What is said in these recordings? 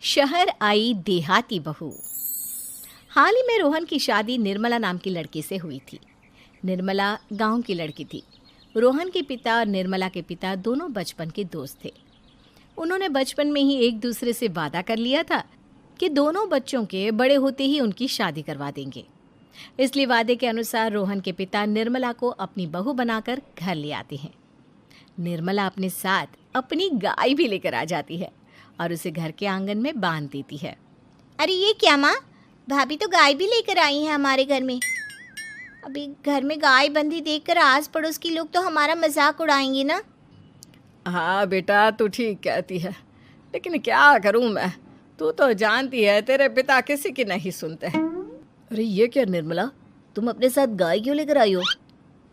शहर आई देहाती बहू। हाल ही में रोहन की शादी निर्मला नाम की लड़की से हुई थी। निर्मला गांव की लड़की थी। रोहन के पिता और निर्मला के पिता दोनों बचपन के दोस्त थे। उन्होंने बचपन में ही एक दूसरे से वादा कर लिया था कि दोनों बच्चों के बड़े होते ही उनकी शादी करवा देंगे। इसलिए वादे के अनुसार रोहन के पिता निर्मला को अपनी बहू बनाकर घर ले आते हैं। निर्मला अपने साथ अपनी गाय भी लेकर आ जाती है और उसे घर के आंगन में बांध देती है। अरे ये क्या माँ, भाभी तो गाय भी लेकर आई हैं हमारे घर में। अभी घर में गाय बंधी देखकर आस पड़ोस के लोग तो हमारा मजाक उड़ाएंगे ना। हाँ बेटा, तू ठीक कहती है, लेकिन क्या करूँ मैं। तू तो जानती है तेरे पिता किसी की नहीं सुनते हैं। अरे ये क्या निर्मला, तुम अपने साथ गाय क्यों लेकर आई हो?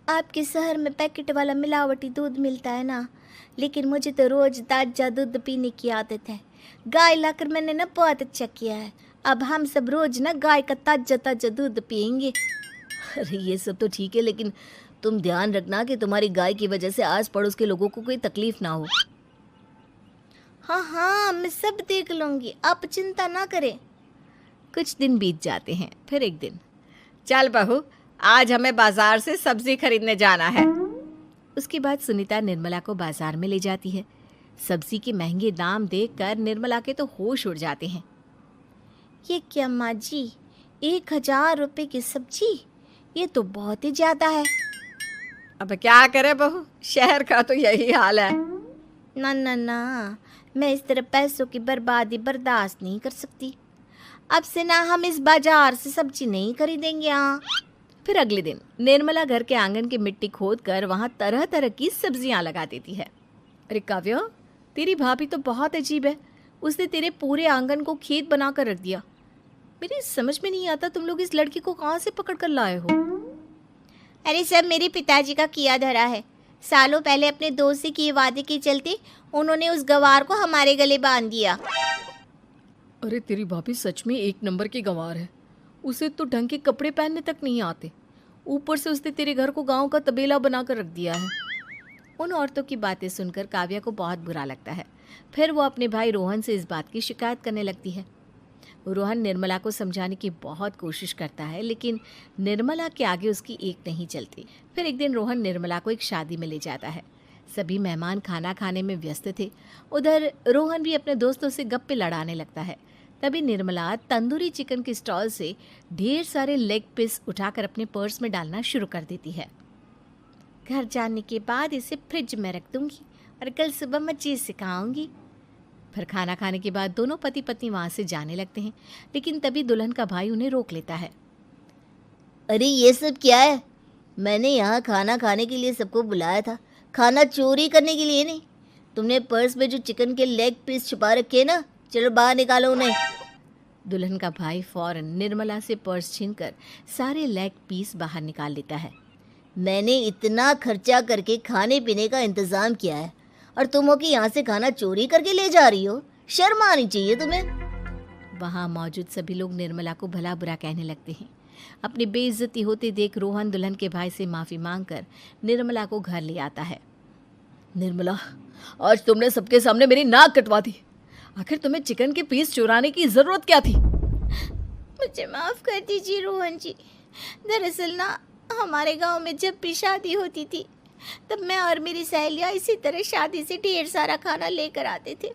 आपके शहर में पैकेट वाला मिलावटी दूध मिलता है ना, लेकिन मुझे तो रोज ताजा दूध पीने की आदत है। गाय लाकर मैंने ना बहुत अच्छा किया है। अब हम सब रोज ना गाय का ताजा ताजा दूध पियेंगे। अरे ये सब तो ठीक है, लेकिन तुम ध्यान रखना कि तुम्हारी गाय की वजह से आस पड़ोस के लोगों को कोई तकलीफ ना हो। हाँ हाँ, मैं सब देख लूँगी, आप चिंता ना करें। कुछ दिन बीत जाते हैं। फिर एक दिन, चल बहू, आज हमें बाजार से सब्जी खरीदने जाना है। उसके बाद सुनीता निर्मला को बाजार में ले जाती है। सब्जी के महंगे दाम देखकर निर्मला के तो होश उड़ जाते हैं। ये क्या माँ जी, 1000 रुपये की सब्जी, ये तो बहुत ही ज़्यादा है। अब क्या करे बहू, शहर का तो यही हाल है। ना ना ना, मैं इस तरह पैसों की बर्बादी बर्दाश्त नहीं कर सकती। अब से ना हम इस बाजार से सब्जी नहीं खरीदेंगे। हाँ। फिर अगले दिन निर्मला घर के आंगन की मिट्टी खोद कर वहाँ तरह तरह की सब्जियाँ लगा देती है। अरे काव्या, तेरी भाभी तो बहुत अजीब है। उसने तेरे पूरे आंगन को खेत बना कर रख दिया। मेरी समझ में नहीं आता तुम लोग इस लड़की को कहाँ से पकड़ कर लाए हो। अरे सब मेरे पिताजी का किया धरा है। सालों पहले अपने दोस्त से किए वादे के चलते उन्होंने उस गवार को हमारे गले बांध दिया। अरे तेरी भाभी सच में एक नंबर की गंवार है। उसे तो ढंग के कपड़े पहनने तक नहीं आते, ऊपर से उसने तेरे घर को गांव का तबेला बनाकर रख दिया है। उन औरतों की बातें सुनकर काव्या को बहुत बुरा लगता है। फिर वो अपने भाई रोहन से इस बात की शिकायत करने लगती है। रोहन निर्मला को समझाने की बहुत कोशिश करता है, लेकिन निर्मला के आगे उसकी एक नहीं चलती। फिर एक दिन रोहन निर्मला को एक शादी में ले जाता है। सभी मेहमान खाना खाने में व्यस्त थे। उधर रोहन भी अपने दोस्तों से गप्पे लड़ाने लगता है। तभी निर्मला तंदूरी चिकन के स्टॉल से ढेर सारे लेग पीस उठाकर अपने पर्स में डालना शुरू कर देती है। घर जाने के बाद इसे फ्रिज में रख दूंगी और कल सुबह मैं चीज़ सिखाऊंगी। फिर खाना खाने के बाद दोनों पति पत्नी वहाँ से जाने लगते हैं, लेकिन तभी दुल्हन का भाई उन्हें रोक लेता है। अरे ये सब क्या है? मैंने यहाँ खाना खाने के लिए सबको बुलाया था, खाना चोरी करने के लिए नहीं। तुमने पर्स में जो चिकन के लेग पीस छुपा रखे ना, चलो बाहर निकालो उन्हें। दुल्हन का भाई फौरन निर्मला से पर्स छीनकर सारे लेग पीस बाहर निकाल लेता है। मैंने इतना खर्चा करके खाने पीने का इंतज़ाम किया है और तुम हो कि यहाँ से खाना चोरी करके ले जा रही हो। शर्म आनी चाहिए तुम्हें। वहाँ मौजूद सभी लोग निर्मला को भला बुरा कहने लगते हैं। अपनी बेइज्जती होते देख रोहन दुल्हन के भाई से माफ़ी मांगकर निर्मला को घर ले आता है। निर्मला, आज तुमने सबके सामने मेरी नाक कटवा दी। आखिर तुम्हें चिकन के पीस चुराने की ज़रूरत क्या थी? मुझे माफ़ कर दीजिए रोहन जी। दरअसल ना, हमारे गांव में जब भी शादी होती थी तब मैं और मेरी सहेलियाँ इसी तरह शादी से ढेर सारा खाना लेकर आते थे।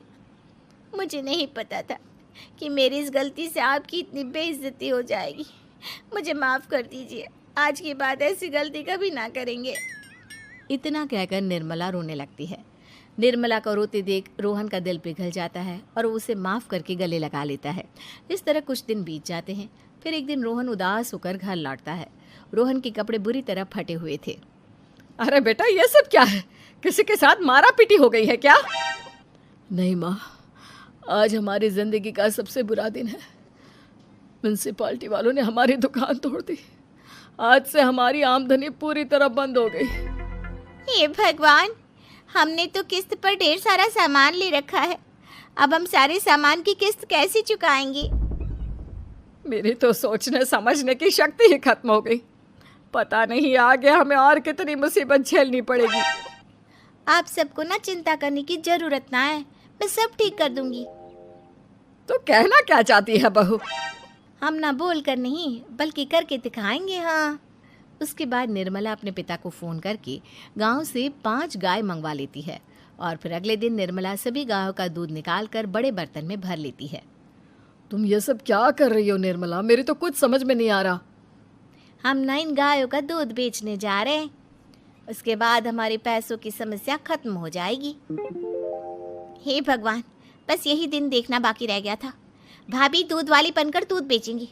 मुझे नहीं पता था कि मेरी इस गलती से आपकी इतनी बेइज्जती हो जाएगी। मुझे माफ़ कर दीजिए। आज के बाद ऐसी गलती कभी ना करेंगे। इतना कहकर निर्मला रोने लगती है। निर्मला को रोते देख रोहन का दिल पिघल जाता है और वो उसे माफ़ करके गले लगा लेता है। इस तरह कुछ दिन बीत जाते हैं। फिर एक दिन रोहन उदास होकर घर लौटता है। रोहन के कपड़े बुरी तरह फटे हुए थे। अरे बेटा, ये सब क्या है? किसी के साथ मारा पीटी हो गई है क्या? नहीं माँ, आज हमारी ज़िंदगी का सबसे बुरा दिन है। म्यूनसिपालिटी वालों ने हमारी दुकान तोड़ दी। आज से हमारी आमदनी पूरी तरह बंद हो गई। हे भगवान, हमने तो किस्त पर ढेर सारा सामान ले रखा है। अब हम सारे सामान की किस्त कैसे चुकाएंगे? मेरी तो सोचने समझने की शक्ति ही खत्म हो गई। पता नहीं आगे हमें और कितनी मुसीबत झेलनी पड़ेगी। आप सबको ना चिंता करने की ज़रूरत ना है, मैं सब ठीक कर दूंगी। तो कहना क्या चाहती है बहू? हम ना बोल कर नहीं बल्कि करके दिखाएंगे। हाँ। उसके बाद निर्मला अपने पिता को फ़ोन करके गांव से 5 गाय मंगवा लेती है और फिर अगले दिन निर्मला सभी गायों का दूध निकाल कर बड़े बर्तन में भर लेती है। तुम ये सब क्या कर रही हो निर्मला? मेरी तो कुछ समझ में नहीं आ रहा। हम ना इन गायों का दूध बेचने जा रहे हैं, उसके बाद हमारे पैसों की समस्या खत्म हो जाएगी। हे भगवान, बस यही दिन देखना बाकी रह गया था। भाभी दूध वाली बनकर दूध बेचेंगी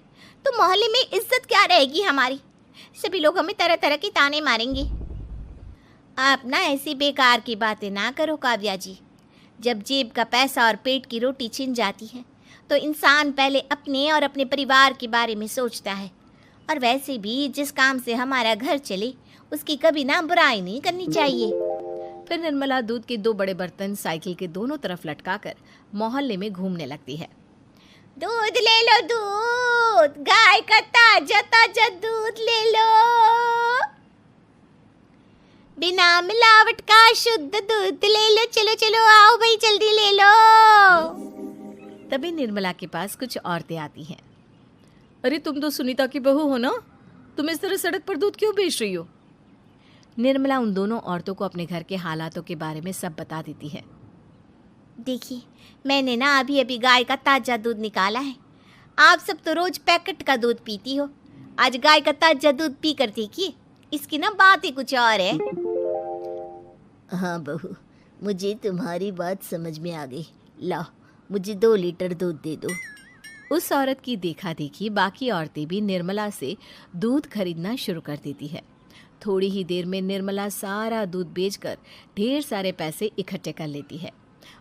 तो मोहल्ले में इज्जत क्या रहेगी हमारी? सभी लोग हमें तरह तरह के ताने मारेंगे। आप ना ऐसी बेकार की बातें ना करो काव्या जी। जब जेब का पैसा और पेट की रोटी छिन जाती है तो इंसान पहले अपने और अपने परिवार के बारे में सोचता है। और वैसे भी जिस काम से हमारा घर चले उसकी कभी ना बुराई नहीं करनी चाहिए। फिर निर्मला दूध के 2 बड़े बर्तन साइकिल के दोनों तरफ लटकाकर मोहल्ले में घूमने लगती है। दूध ले लो, दूध, गाय का ताजा ताजा दूध ले लो, बिना मिलावट का शुद्ध दूध ले लो। चलो चलो आओ भाई, जल्दी ले लो। तभी निर्मला के पास कुछ औरतें आती हैं। अरे तुम तो सुनीता की बहू हो ना? तुम इस तरह सड़क पर दूध क्यों बेच रही हो? निर्मला उन दोनों औरतों को अपने घर के हालातों के बारे में सब बता देती है। देखिए, मैंने ना अभी अभी गाय का ताजा दूध निकाला है। आप सब तो रोज पैकेट का दूध पीती हो, आज गाय का ताजा दूध पी कर देखिए, इसकी ना बात ही कुछ और है। हाँ बहू, मुझे तुम्हारी बात समझ में आ गई। लाओ, मुझे 2 लीटर दूध दे दो। उस औरत की देखा देखी बाकी औरतें भी निर्मला से दूध खरीदना शुरू कर देती है। थोड़ी ही देर में निर्मला सारा दूध बेचकर ढेर सारे पैसे इकट्ठे कर लेती है।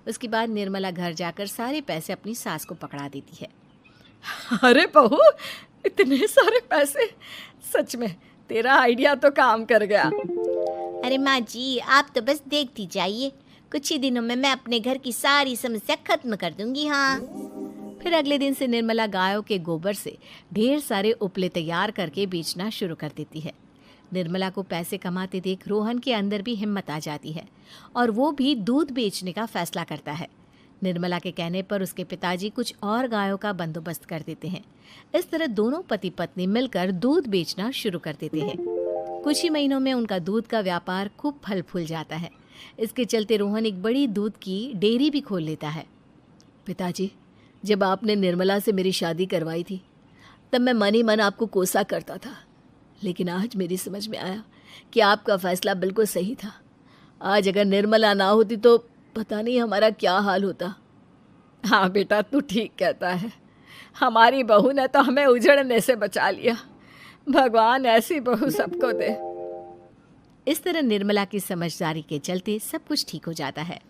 उसके बाद निर्मला घर जाकर सारे पैसे अपनी सास को पकड़ा देती है। अरे बहू, इतने सारे पैसे! सच में तेरा आइडिया तो काम कर गया। अरे माँ जी, आप तो बस देखती जाइए, कुछ ही दिनों में मैं अपने घर की सारी समस्या खत्म कर दूंगी। हाँ। फिर अगले दिन से निर्मला गायों के गोबर से ढेर सारे उपले तैयार करके बेचना शुरू कर देती है। निर्मला को पैसे कमाते देख रोहन के अंदर भी हिम्मत आ जाती है और वो भी दूध बेचने का फैसला करता है। निर्मला के कहने पर उसके पिताजी कुछ और गायों का बंदोबस्त कर देते हैं। इस तरह दोनों पति पत्नी मिलकर दूध बेचना शुरू कर देते हैं। कुछ ही महीनों में उनका दूध का व्यापार खूब फल फूल जाता है। इसके चलते रोहन एक बड़ी दूध की डेयरी भी खोल लेता है। पिताजी, जब आपने निर्मला से मेरी शादी करवाई थी तब मैं मन ही मन आपको कोसा करता था, लेकिन आज मेरी समझ में आया कि आपका फैसला बिल्कुल सही था। आज अगर निर्मला ना होती तो पता नहीं हमारा क्या हाल होता। हाँ बेटा, तू ठीक कहता है। हमारी बहू ने तो हमें उजड़ने से बचा लिया। भगवान ऐसी बहू सबको दे। इस तरह निर्मला की समझदारी के चलते सब कुछ ठीक हो जाता है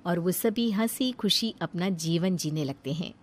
और वो सभी हंसी खुशी अपना जीवन जीने लगते हैं।